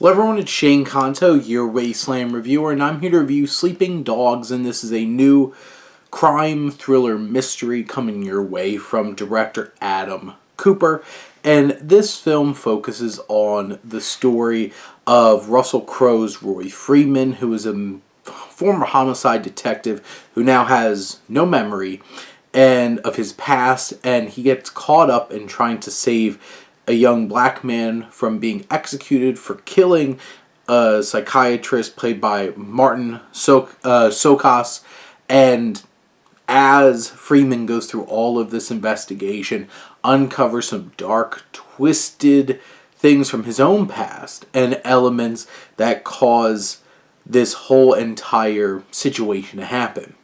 Hello everyone, it's Shane Kanto, your Wasteland reviewer, and I'm here to review Sleeping Dogs, and this is a new crime thriller mystery coming your way from director Adam Cooper. And this film focuses on the story of Russell Crowe's Roy Freeman, who is a former homicide detective who now has no memory and of his past, and he gets caught up in trying to save a young black man from being executed for killing a psychiatrist played by Martin Sokas. And as Freeman goes through all of this investigation, uncovers some dark, twisted things from his own past and elements that cause this whole entire situation to happen.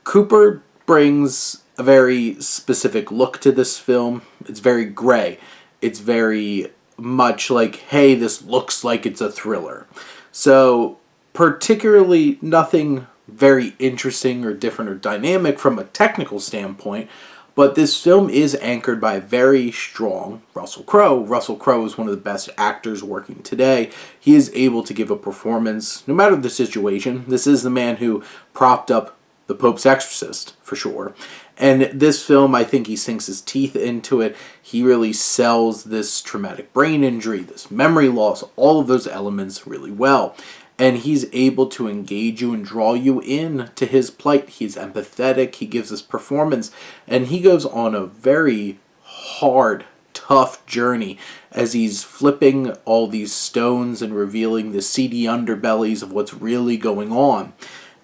Cooper brings a very specific look to this film. It's very gray. It's very much like, hey, this looks like it's a thriller. So, particularly nothing very interesting or different or dynamic from a technical standpoint, but this film is anchored by a very strong Russell Crowe. Russell Crowe is one of the best actors working today. He is able to give a performance, no matter the situation. This is the man who propped up the Pope's Exorcist, for sure. And this film, I think he sinks his teeth into it. He really sells this traumatic brain injury, this memory loss, all of those elements really well. And he's able to engage you and draw you in to his plight. He's empathetic. He gives this performance. And he goes on a very hard, tough journey as he's flipping all these stones and revealing the seedy underbellies of what's really going on.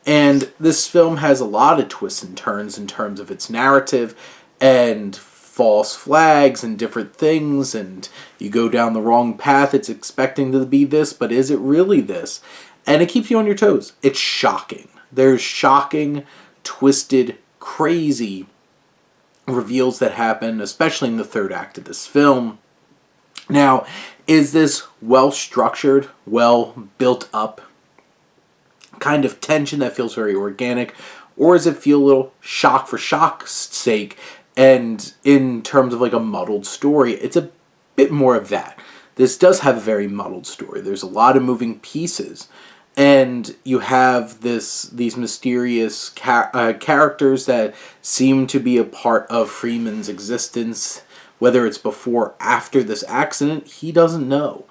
And this film has a lot of twists and turns in terms of its narrative and false flags and different things, and you go down the wrong path. It's expecting to be this, but is it really this? And it keeps you on your toes. It's shocking. There's shocking, twisted, crazy reveals that happen, especially in the third act of this film. Now, is this well structured, well built up kind of tension that feels very organic, or does it feel a little shock for shock's sake? And in terms of like a muddled story, it's a bit more of that. This does have a very muddled story. There's a lot of moving pieces, and you have these mysterious characters that seem to be a part of Freeman's existence, whether it's before or after this accident, he doesn't know.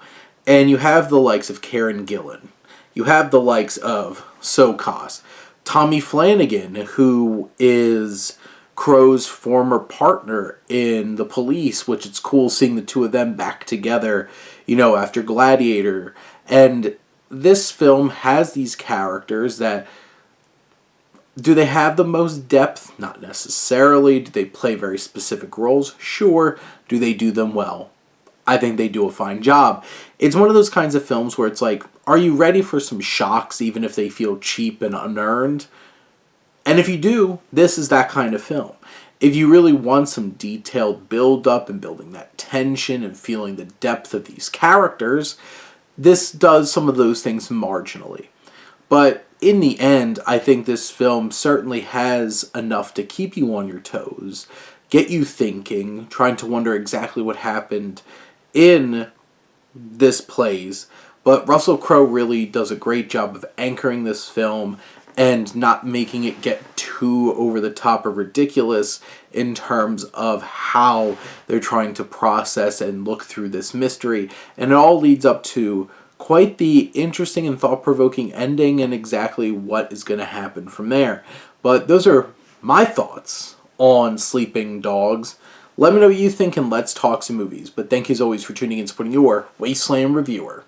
And you have the likes of Karen Gillan. You have the likes of Sokas, Tommy Flanagan, who is Crowe's former partner in the police, which it's cool seeing the two of them back together, after Gladiator. And this film has these characters that, do they have the most depth? Not necessarily. Do they play very specific roles? Sure. Do they do them well? I think they do a fine job. It's one of those kinds of films where it's like, are you ready for some shocks even if they feel cheap and unearned? And if you do, this is that kind of film. If you really want some detailed build-up and building that tension and feeling the depth of these characters, this does some of those things marginally. But in the end, I think this film certainly has enough to keep you on your toes, get you thinking, trying to wonder exactly what happened in this plays. But Russell Crowe really does a great job of anchoring this film and not making it get too over the top or ridiculous in terms of how they're trying to process and look through this mystery. And it all leads up to quite the interesting and thought-provoking ending and exactly what is going to happen from there. But those are my thoughts on Sleeping Dogs. Let me know what you think and let's talk some movies. But thank you as always for tuning in and supporting your Wasteland reviewer.